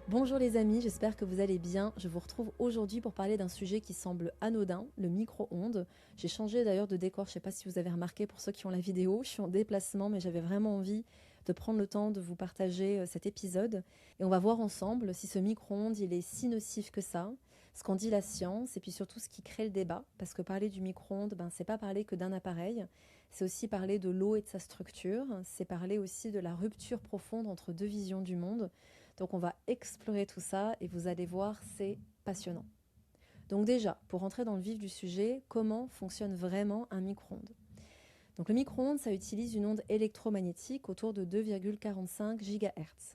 Bonjour les amis, j'espère que vous allez bien. Je vous retrouve aujourd'hui pour parler d'un sujet qui semble anodin, le micro-ondes. J'ai changé d'ailleurs de décor, je ne sais pas si vous avez remarqué pour ceux qui ont la vidéo, je suis en déplacement mais j'avais vraiment envie de prendre le temps de vous partager cet épisode. Et on va voir ensemble si ce micro-ondes il est si nocif que ça, ce qu'en dit la science et puis surtout ce qui crée le débat. Parce que parler du micro-ondes, c'est pas parler que d'un appareil, c'est aussi parler de l'eau et de sa structure, c'est parler aussi de la rupture profonde entre deux visions du monde. Donc on va explorer tout ça et vous allez voir, c'est passionnant. Donc déjà, pour rentrer dans le vif du sujet, comment fonctionne vraiment un micro-ondes? Donc le micro-ondes, ça utilise une onde électromagnétique autour de 2,45 GHz.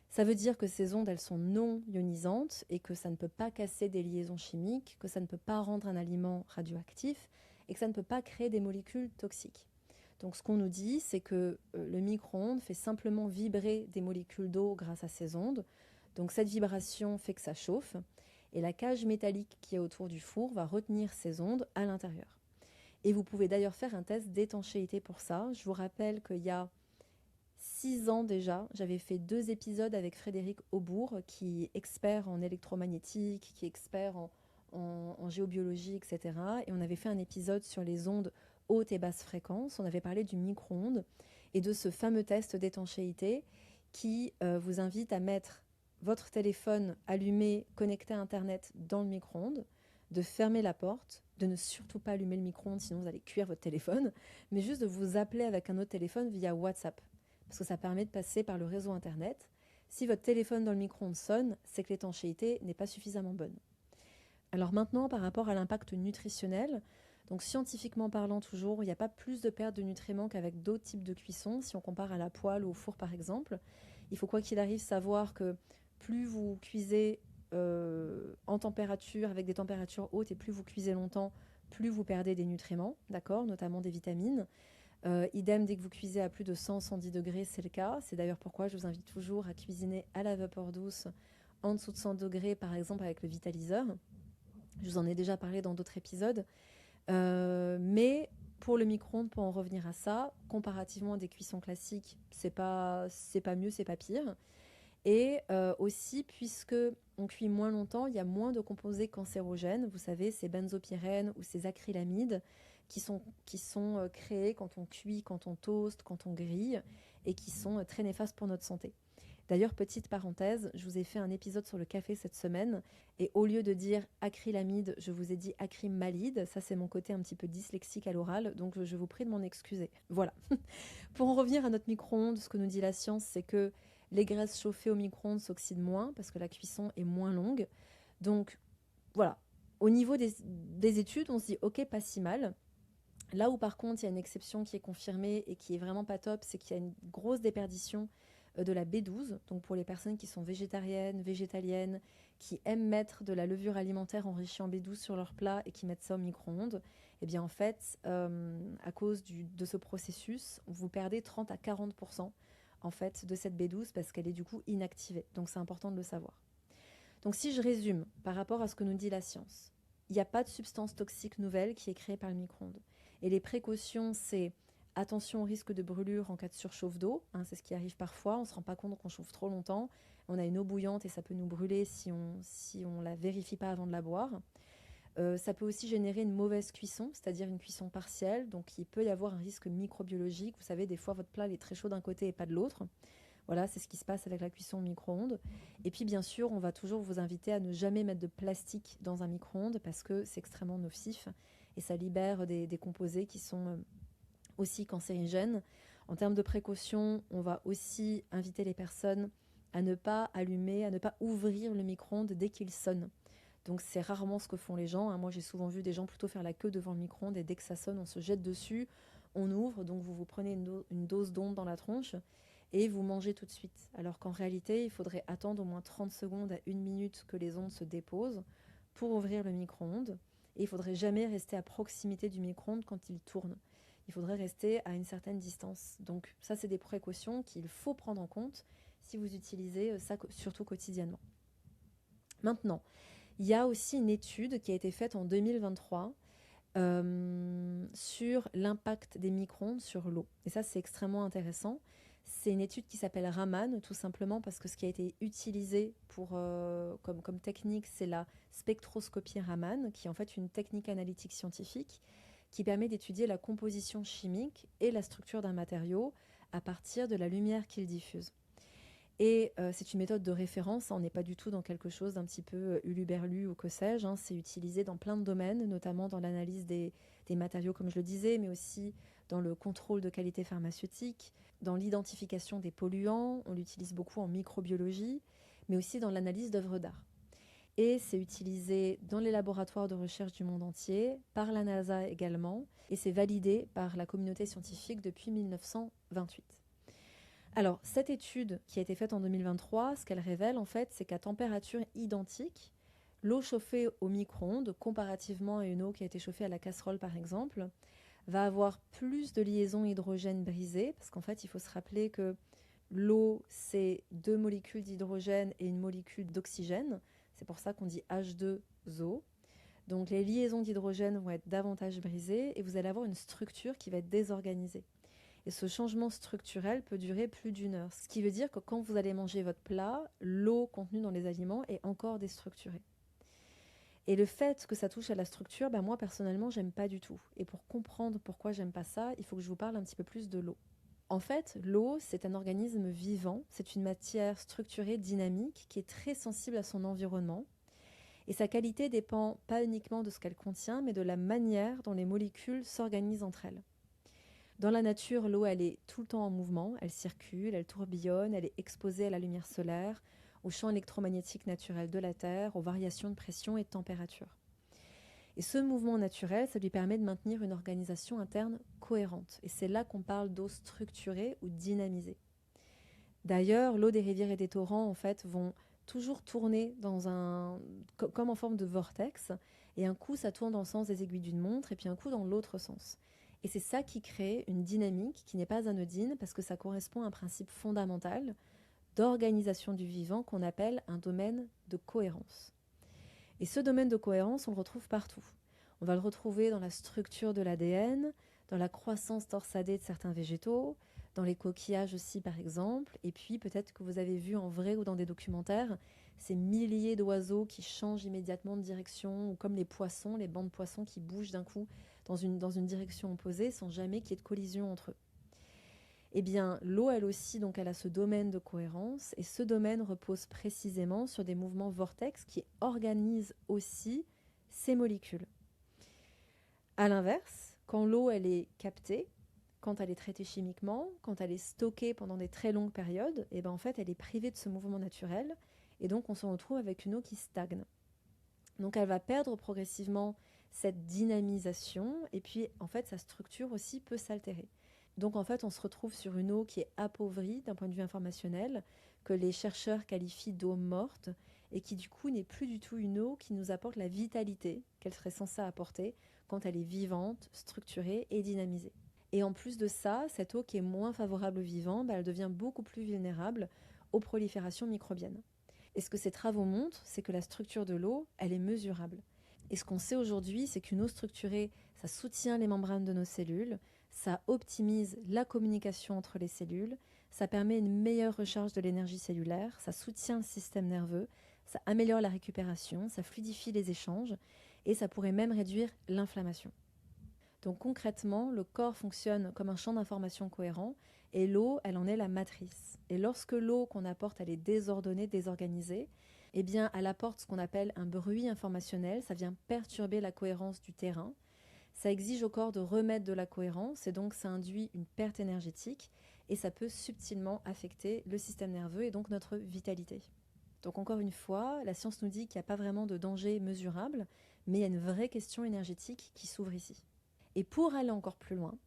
Ça veut dire que ces ondes, elles sont non ionisantes et que ça ne peut pas casser des liaisons chimiques, que ça ne peut pas rendre un aliment radioactif et que ça ne peut pas créer des molécules toxiques. Donc ce qu'on nous dit, c'est que le micro-ondes fait simplement vibrer des molécules d'eau grâce à ces ondes. Donc cette vibration fait que ça chauffe et la cage métallique qui est autour du four va retenir ces ondes à l'intérieur. Et vous pouvez d'ailleurs faire un test d'étanchéité pour ça. Je vous rappelle qu'il y a 6 ans déjà, j'avais fait 2 épisodes avec Frédéric Aubourg, qui est expert en électromagnétique, qui est expert en géobiologie, etc. Et on avait fait un épisode sur les ondes hautes et basses fréquences. On avait parlé du micro-ondes et de ce fameux test d'étanchéité qui vous invite à mettre votre téléphone allumé, connecté à Internet dans le micro-ondes, de fermer la porte, de ne surtout pas allumer le micro-ondes, sinon vous allez cuire votre téléphone, mais juste de vous appeler avec un autre téléphone via WhatsApp parce que ça permet de passer par le réseau Internet. Si votre téléphone dans le micro-ondes sonne, c'est que l'étanchéité n'est pas suffisamment bonne. Alors maintenant, par rapport à l'impact nutritionnel, donc scientifiquement parlant toujours, il n'y a pas plus de perte de nutriments qu'avec d'autres types de cuisson, si on compare à la poêle ou au four par exemple. Il faut quoi qu'il arrive savoir que plus vous cuisez en température, avec des températures hautes, et plus vous cuisez longtemps, plus vous perdez des nutriments, d'accord, notamment des vitamines. Idem, dès que vous cuisez à plus de 100-110 degrés, c'est le cas. C'est d'ailleurs pourquoi je vous invite toujours à cuisiner à la vapeur douce en dessous de 100 degrés, par exemple avec le vitaliseur. Je vous en ai déjà parlé dans d'autres épisodes. Mais pour le micro-ondes, pour en revenir à ça, comparativement à des cuissons classiques, c'est pas mieux, c'est pas pire. Et aussi, puisque on cuit moins longtemps, il y a moins de composés cancérogènes. Vous savez, ces benzopyrènes ou ces acrylamides qui sont créés quand on cuit, quand on toast, quand on grille, et qui sont très néfastes pour notre santé. D'ailleurs, petite parenthèse, je vous ai fait un épisode sur le café cette semaine, et au lieu de dire acrylamide, je vous ai dit acrymalide. Ça, c'est mon côté un petit peu dyslexique à l'oral, donc je vous prie de m'en excuser. Voilà. Pour en revenir à notre micro-ondes, ce que nous dit la science, c'est que les graisses chauffées au micro-ondes s'oxydent moins parce que la cuisson est moins longue. Donc voilà, au niveau des études, on se dit ok, pas si mal. Là où par contre il y a une exception qui est confirmée et qui est vraiment pas top, c'est qu'il y a une grosse déperdition de la B12. Donc pour les personnes qui sont végétariennes, végétaliennes, qui aiment mettre de la levure alimentaire enrichie en B12 sur leur plat et qui mettent ça au micro-ondes, eh bien en fait, à cause de ce processus, vous perdez 30 à 40% en fait de cette B12 parce qu'elle est du coup inactivée. Donc c'est important de le savoir. Donc si je résume par rapport à ce que nous dit la science, il n'y a pas de substance toxique nouvelle qui est créée par le micro-ondes. Et les précautions, c'est attention au risque de brûlure en cas de surchauffe d'eau, hein, c'est ce qui arrive parfois, on ne se rend pas compte qu'on chauffe trop longtemps, on a une eau bouillante et ça peut nous brûler si on la vérifie pas avant de la boire. Ça peut aussi générer une mauvaise cuisson, c'est-à-dire une cuisson partielle, donc il peut y avoir un risque microbiologique. Vous savez, des fois votre plat est très chaud d'un côté et pas de l'autre. Voilà, c'est ce qui se passe avec la cuisson au micro-ondes. Et puis bien sûr, on va toujours vous inviter à ne jamais mettre de plastique dans un micro-ondes parce que c'est extrêmement nocif et ça libère des composés qui sont aussi cancérigènes. En termes de précaution, on va aussi inviter les personnes à ne pas allumer, à ne pas ouvrir le micro-ondes dès qu'il sonne. Donc c'est rarement ce que font les gens, hein. Moi j'ai souvent vu des gens plutôt faire la queue devant le micro-ondes et dès que ça sonne, on se jette dessus, on ouvre, donc vous prenez une dose d'onde dans la tronche et vous mangez tout de suite. Alors qu'en réalité, il faudrait attendre au moins 30 secondes à 1 minute que les ondes se déposent pour ouvrir le micro-ondes. Et il ne faudrait jamais rester à proximité du micro-ondes quand il tourne. Il faudrait rester à une certaine distance. Donc ça, c'est des précautions qu'il faut prendre en compte si vous utilisez ça surtout quotidiennement. Maintenant, il y a aussi une étude qui a été faite en 2023 sur l'impact des micro-ondes sur l'eau. Et ça, c'est extrêmement intéressant. C'est une étude qui s'appelle Raman, tout simplement parce que ce qui a été utilisé comme technique, c'est la spectroscopie Raman, qui est en fait une technique analytique scientifique qui permet d'étudier la composition chimique et la structure d'un matériau à partir de la lumière qu'il diffuse. Et c'est une méthode de référence, hein, on n'est pas du tout dans quelque chose d'un petit peu huluberlu ou que sais-je, hein, c'est utilisé dans plein de domaines, notamment dans l'analyse des matériaux, comme je le disais, mais aussi dans le contrôle de qualité pharmaceutique, dans l'identification des polluants, on l'utilise beaucoup en microbiologie, mais aussi dans l'analyse d'œuvres d'art. Et c'est utilisé dans les laboratoires de recherche du monde entier, par la NASA également, et c'est validé par la communauté scientifique depuis 1928. Alors, cette étude qui a été faite en 2023, ce qu'elle révèle en fait, c'est qu'à température identique, l'eau chauffée au micro-ondes, comparativement à une eau qui a été chauffée à la casserole par exemple, va avoir plus de liaisons hydrogène brisées, parce qu'en fait, il faut se rappeler que l'eau, c'est 2 molécules d'hydrogène et une molécule d'oxygène. C'est pour ça qu'on dit H2O. Donc les liaisons d'hydrogène vont être davantage brisées et vous allez avoir une structure qui va être désorganisée. Et ce changement structurel peut durer plus d'1 heure. Ce qui veut dire que quand vous allez manger votre plat, l'eau contenue dans les aliments est encore déstructurée. Et le fait que ça touche à la structure, moi personnellement, j'aime pas du tout. Et pour comprendre pourquoi j'aime pas ça, il faut que je vous parle un petit peu plus de l'eau. En fait, l'eau, c'est un organisme vivant, c'est une matière structurée, dynamique, qui est très sensible à son environnement. Et sa qualité dépend pas uniquement de ce qu'elle contient, mais de la manière dont les molécules s'organisent entre elles. Dans la nature, l'eau, elle est tout le temps en mouvement, elle circule, elle tourbillonne, elle est exposée à la lumière solaire, aux champs électromagnétiques naturels de la Terre, aux variations de pression et de température. Et ce mouvement naturel, ça lui permet de maintenir une organisation interne cohérente. Et c'est là qu'on parle d'eau structurée ou dynamisée. D'ailleurs, l'eau des rivières et des torrents, en fait, vont toujours tourner comme en forme de vortex. Et un coup, ça tourne dans le sens des aiguilles d'une montre, et puis un coup dans l'autre sens. Et c'est ça qui crée une dynamique qui n'est pas anodine, parce que ça correspond à un principe fondamental d'organisation du vivant qu'on appelle un domaine de cohérence. Et ce domaine de cohérence, on le retrouve partout. On va le retrouver dans la structure de l'ADN, dans la croissance torsadée de certains végétaux, dans les coquillages aussi par exemple, et puis peut-être que vous avez vu en vrai ou dans des documentaires ces milliers d'oiseaux qui changent immédiatement de direction, ou comme les poissons, les bancs de poissons qui bougent d'un coup dans une direction opposée sans jamais qu'il y ait de collision entre eux. Eh bien, l'eau, elle aussi, donc, elle a ce domaine de cohérence, et ce domaine repose précisément sur des mouvements vortex qui organisent aussi ces molécules. À l'inverse, quand l'eau, elle est captée, quand elle est traitée chimiquement, quand elle est stockée pendant des très longues périodes, eh bien, en fait, elle est privée de ce mouvement naturel, et donc on se retrouve avec une eau qui stagne. Donc elle va perdre progressivement cette dynamisation, et puis en fait sa structure aussi peut s'altérer. Donc en fait on se retrouve sur une eau qui est appauvrie d'un point de vue informationnel, que les chercheurs qualifient d'eau morte, et qui du coup n'est plus du tout une eau qui nous apporte la vitalité qu'elle serait censée apporter quand elle est vivante, structurée et dynamisée. Et en plus de ça, cette eau qui est moins favorable aux vivants, elle devient beaucoup plus vulnérable aux proliférations microbiennes. Et ce que ces travaux montrent, c'est que la structure de l'eau, elle est mesurable. Et ce qu'on sait aujourd'hui, c'est qu'une eau structurée, ça soutient les membranes de nos cellules, ça optimise la communication entre les cellules, ça permet une meilleure recharge de l'énergie cellulaire, ça soutient le système nerveux, ça améliore la récupération, ça fluidifie les échanges, et ça pourrait même réduire l'inflammation. Donc concrètement, le corps fonctionne comme un champ d'information cohérent, et l'eau, elle en est la matrice. Et lorsque l'eau qu'on apporte, elle est désordonnée, désorganisée, eh bien, elle apporte ce qu'on appelle un bruit informationnel, ça vient perturber la cohérence du terrain, ça exige au corps de remettre de la cohérence, et donc ça induit une perte énergétique, et ça peut subtilement affecter le système nerveux et donc notre vitalité. Donc encore une fois, la science nous dit qu'il n'y a pas vraiment de danger mesurable, mais il y a une vraie question énergétique qui s'ouvre ici. Et pour aller encore plus loin,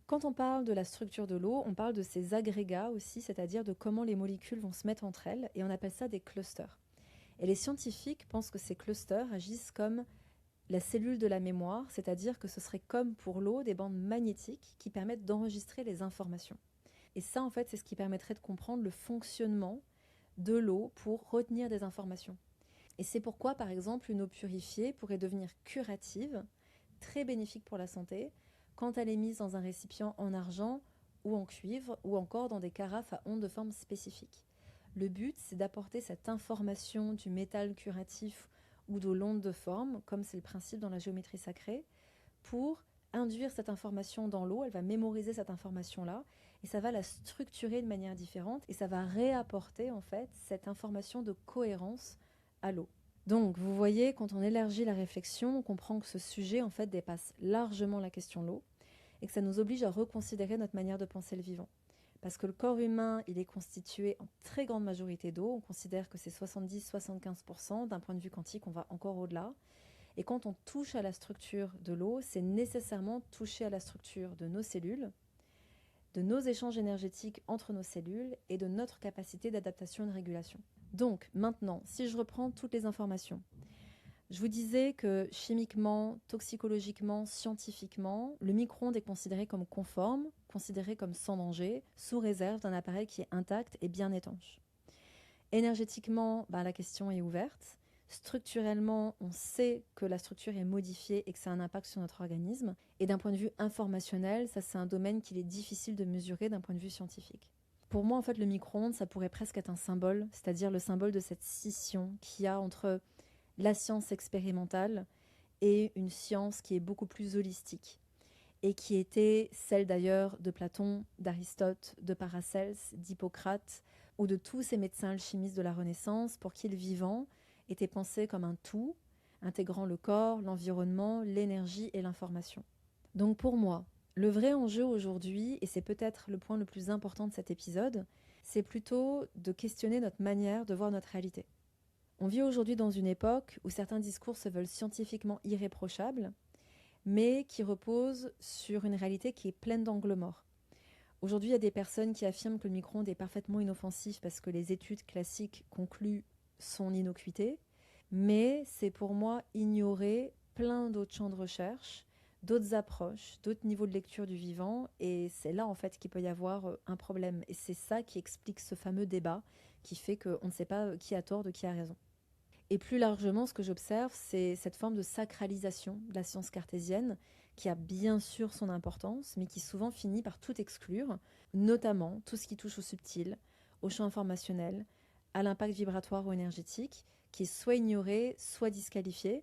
quand on parle de la structure de l'eau, on parle de ces agrégats aussi, c'est-à-dire de comment les molécules vont se mettre entre elles, et on appelle ça des clusters. Et les scientifiques pensent que ces clusters agissent comme la cellule de la mémoire, c'est-à-dire que ce serait comme pour l'eau des bandes magnétiques qui permettent d'enregistrer les informations. Et ça, en fait, c'est ce qui permettrait de comprendre le fonctionnement de l'eau pour retenir des informations. Et c'est pourquoi, par exemple, une eau purifiée pourrait devenir curative, très bénéfique pour la santé, quand elle est mise dans un récipient en argent ou en cuivre ou encore dans des carafes à ondes de forme spécifiques. Le but, c'est d'apporter cette information du métal curatif ou de l'onde de forme, comme c'est le principe dans la géométrie sacrée, pour induire cette information dans l'eau. Elle va mémoriser cette information-là et ça va la structurer de manière différente et ça va réapporter en fait cette information de cohérence à l'eau. Donc, vous voyez, quand on élargit la réflexion, on comprend que ce sujet en fait dépasse largement la question de l'eau et que ça nous oblige à reconsidérer notre manière de penser le vivant. Parce que le corps humain, il est constitué en très grande majorité d'eau. On considère que c'est 70-75%. D'un point de vue quantique, on va encore au-delà. Et quand on touche à la structure de l'eau, c'est nécessairement toucher à la structure de nos cellules, de nos échanges énergétiques entre nos cellules et de notre capacité d'adaptation et de régulation. Donc maintenant, si je reprends toutes les informations, je vous disais que chimiquement, toxicologiquement, scientifiquement, le micro-ondes est considéré comme conforme, considéré comme sans danger, sous réserve d'un appareil qui est intact et bien étanche. Énergétiquement, la question est ouverte. Structurellement, on sait que la structure est modifiée et que ça a un impact sur notre organisme. Et d'un point de vue informationnel, ça c'est un domaine qu'il est difficile de mesurer d'un point de vue scientifique. Pour moi, en fait, le micro-ondes, ça pourrait presque être un symbole, c'est-à-dire le symbole de cette scission qu'il y a entre la science expérimentale et une science qui est beaucoup plus holistique et qui était celle d'ailleurs de Platon, d'Aristote, de Paracelse, d'Hippocrate ou de tous ces médecins alchimistes de la Renaissance pour qui le vivant était pensé comme un tout, intégrant le corps, l'environnement, l'énergie et l'information. Donc pour moi, le vrai enjeu aujourd'hui, et c'est peut-être le point le plus important de cet épisode, c'est plutôt de questionner notre manière de voir notre réalité. On vit aujourd'hui dans une époque où certains discours se veulent scientifiquement irréprochables, mais qui reposent sur une réalité qui est pleine d'angles morts. Aujourd'hui, il y a des personnes qui affirment que le micro-ondes est parfaitement inoffensif parce que les études classiques concluent son innocuité, mais c'est pour moi ignorer plein d'autres champs de recherche, d'autres approches, d'autres niveaux de lecture du vivant, et c'est là en fait qu'il peut y avoir un problème. Et c'est ça qui explique ce fameux débat qui fait qu'on ne sait pas qui a tort de qui a raison. Et plus largement, ce que j'observe, c'est cette forme de sacralisation de la science cartésienne qui a bien sûr son importance, mais qui souvent finit par tout exclure, notamment tout ce qui touche au subtil, au champ informationnel, à l'impact vibratoire ou énergétique, qui est soit ignoré, soit disqualifié,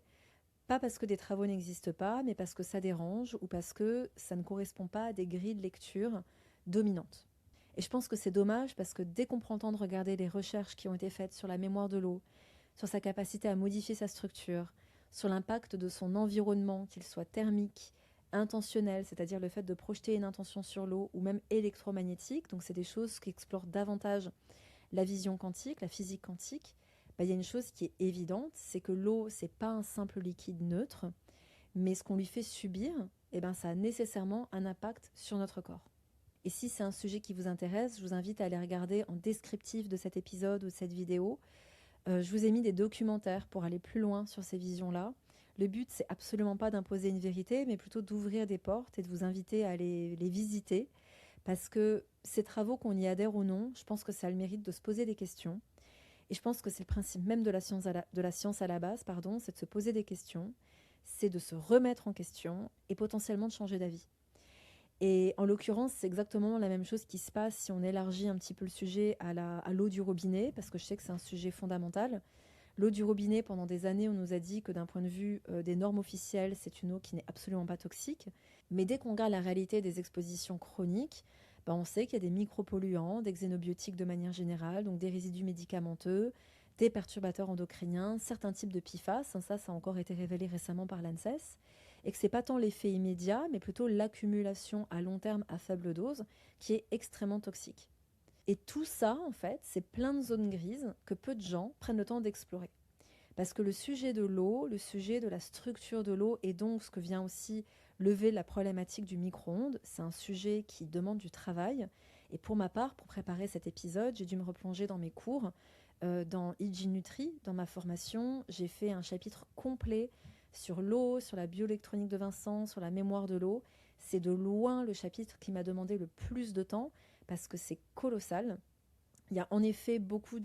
pas parce que des travaux n'existent pas, mais parce que ça dérange ou parce que ça ne correspond pas à des grilles de lecture dominantes. Et je pense que c'est dommage parce que dès qu'on prend le temps de regarder les recherches qui ont été faites sur la mémoire de l'eau, sur sa capacité à modifier sa structure, sur l'impact de son environnement, qu'il soit thermique, intentionnel, c'est-à-dire le fait de projeter une intention sur l'eau, ou même électromagnétique, donc c'est des choses qui explorent davantage la vision quantique, la physique quantique. Il y a une chose qui est évidente, c'est que l'eau, c'est pas un simple liquide neutre, mais ce qu'on lui fait subir, ça a nécessairement un impact sur notre corps. Et si c'est un sujet qui vous intéresse, je vous invite à aller regarder en descriptif de cet épisode ou de cette vidéo. Je vous ai mis des documentaires pour aller plus loin sur ces visions-là. Le but, c'est absolument pas d'imposer une vérité, mais plutôt d'ouvrir des portes et de vous inviter à les visiter. Parce que ces travaux, qu'on y adhère ou non, je pense que ça a le mérite de se poser des questions. Et je pense que c'est le principe même de la science à la base, c'est de se poser des questions, c'est de se remettre en question et potentiellement de changer d'avis. Et en l'occurrence, c'est exactement la même chose qui se passe si on élargit un petit peu le sujet à l'eau du robinet, parce que je sais que c'est un sujet fondamental. L'eau du robinet, pendant des années, on nous a dit que d'un point de vue des normes officielles, c'est une eau qui n'est absolument pas toxique. Mais dès qu'on regarde la réalité des expositions chroniques, on sait qu'il y a des micropolluants, des xénobiotiques de manière générale, donc des résidus médicamenteux, des perturbateurs endocriniens, certains types de PFAS, ça a encore été révélé récemment par l'ANSES, et que ce n'est pas tant l'effet immédiat, mais plutôt l'accumulation à long terme à faible dose, qui est extrêmement toxique. Et tout ça, en fait, c'est plein de zones grises que peu de gens prennent le temps d'explorer. Parce que le sujet de l'eau, le sujet de la structure de l'eau, et donc ce que vient aussi lever la problématique du micro-ondes, c'est un sujet qui demande du travail. Et pour ma part, pour préparer cet épisode, j'ai dû me replonger dans mes cours. Dans IG Nutri, dans ma formation, j'ai fait un chapitre complet sur l'eau, sur la bioélectronique de Vincent, sur la mémoire de l'eau. C'est de loin le chapitre qui m'a demandé le plus de temps parce que c'est colossal. Il y a en effet beaucoup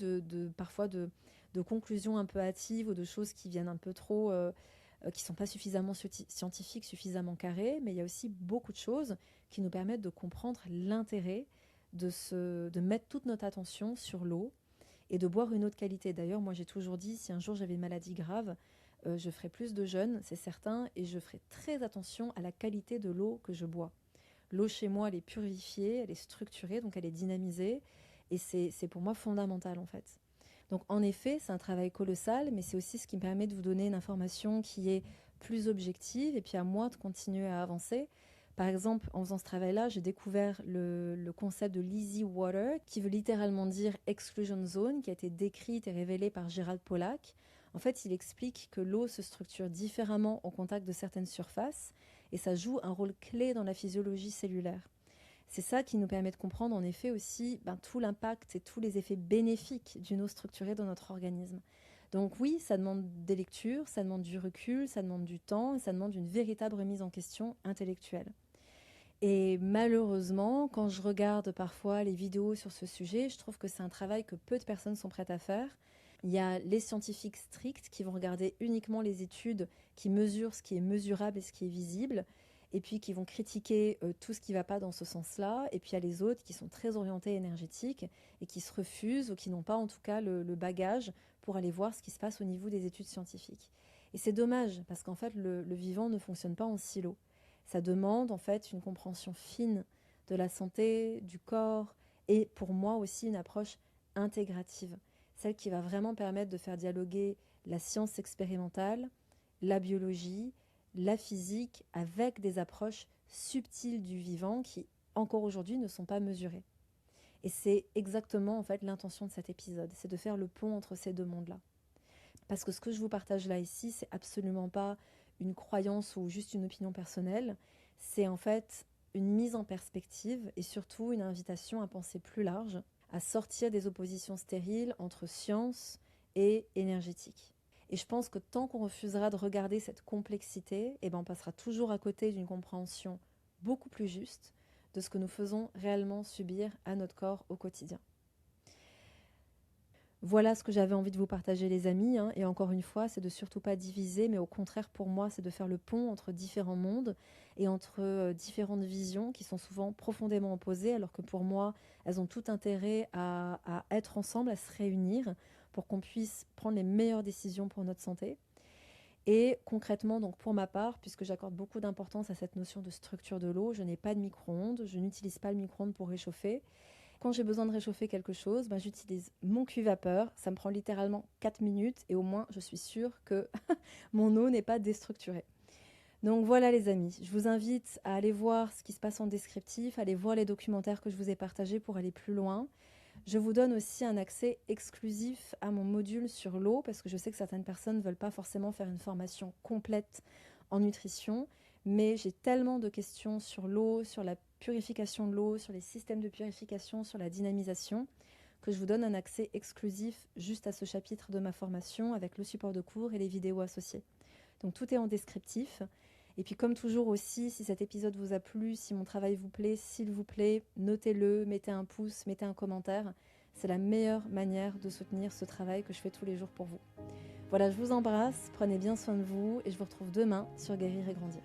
parfois de conclusions un peu hâtives ou de choses qui viennent un peu trop, qui ne sont pas suffisamment scientifiques, suffisamment carrées, mais il y a aussi beaucoup de choses qui nous permettent de comprendre l'intérêt de mettre toute notre attention sur l'eau et de boire une eau de qualité. D'ailleurs, moi j'ai toujours dit, si un jour j'avais une maladie grave, je ferais plus de jeûne, c'est certain, et je ferais très attention à la qualité de l'eau que je bois. L'eau chez moi, elle est purifiée, elle est structurée, donc elle est dynamisée, et c'est pour moi fondamental en fait. Donc en effet, c'est un travail colossal, mais c'est aussi ce qui me permet de vous donner une information qui est plus objective, et puis à moi de continuer à avancer. Par exemple, en faisant ce travail-là, j'ai découvert le concept de l'easy water, qui veut littéralement dire exclusion zone, qui a été décrite et révélée par Gerald Pollack. En fait, il explique que l'eau se structure différemment au contact de certaines surfaces, et ça joue un rôle clé dans la physiologie cellulaire. C'est ça qui nous permet de comprendre en effet aussi tout l'impact et tous les effets bénéfiques d'une eau structurée dans notre organisme. Donc oui, ça demande des lectures, ça demande du recul, ça demande du temps et ça demande une véritable remise en question intellectuelle. Et malheureusement, quand je regarde parfois les vidéos sur ce sujet, je trouve que c'est un travail que peu de personnes sont prêtes à faire. Il y a les scientifiques stricts qui vont regarder uniquement les études qui mesurent ce qui est mesurable et ce qui est visible, et puis qui vont critiquer tout ce qui ne va pas dans ce sens-là. Et puis il y a les autres qui sont très orientés énergétiques et qui se refusent ou qui n'ont pas en tout cas le bagage pour aller voir ce qui se passe au niveau des études scientifiques. Et c'est dommage parce qu'en fait le vivant ne fonctionne pas en silo. Ça demande en fait une compréhension fine de la santé, du corps et pour moi aussi une approche intégrative, celle qui va vraiment permettre de faire dialoguer la science expérimentale, la biologie, la physique avec des approches subtiles du vivant qui encore aujourd'hui ne sont pas mesurées. Et c'est exactement en fait l'intention de cet épisode, c'est de faire le pont entre ces deux mondes-là. Parce que ce que je vous partage là ici, c'est absolument pas une croyance ou juste une opinion personnelle, c'est en fait une mise en perspective et surtout une invitation à penser plus large, à sortir des oppositions stériles entre science et énergétique. Et je pense que tant qu'on refusera de regarder cette complexité, on passera toujours à côté d'une compréhension beaucoup plus juste de ce que nous faisons réellement subir à notre corps au quotidien. Voilà ce que j'avais envie de vous partager les amis, et encore une fois, c'est de surtout pas diviser, mais au contraire pour moi, c'est de faire le pont entre différents mondes et entre différentes visions qui sont souvent profondément opposées, alors que pour moi, elles ont tout intérêt à être ensemble, à se réunir pour qu'on puisse prendre les meilleures décisions pour notre santé. Et concrètement, donc pour ma part, puisque j'accorde beaucoup d'importance à cette notion de structure de l'eau, je n'ai pas de micro-ondes, je n'utilise pas le micro-ondes pour réchauffer. Quand j'ai besoin de réchauffer quelque chose, j'utilise mon cuit-vapeur. Ça me prend littéralement 4 minutes et au moins je suis sûre que mon eau n'est pas déstructurée. Donc voilà les amis, je vous invite à aller voir ce qui se passe en descriptif, à aller voir les documentaires que je vous ai partagés pour aller plus loin. Je vous donne aussi un accès exclusif à mon module sur l'eau parce que je sais que certaines personnes ne veulent pas forcément faire une formation complète en nutrition, mais j'ai tellement de questions sur l'eau, sur la purification de l'eau, sur les systèmes de purification, sur la dynamisation, que je vous donne un accès exclusif juste à ce chapitre de ma formation avec le support de cours et les vidéos associées. Donc tout est en descriptif. Et puis comme toujours aussi, si cet épisode vous a plu, si mon travail vous plaît, s'il vous plaît, notez-le, mettez un pouce, mettez un commentaire. C'est la meilleure manière de soutenir ce travail que je fais tous les jours pour vous. Voilà, je vous embrasse, prenez bien soin de vous et je vous retrouve demain sur Guérir et Grandir.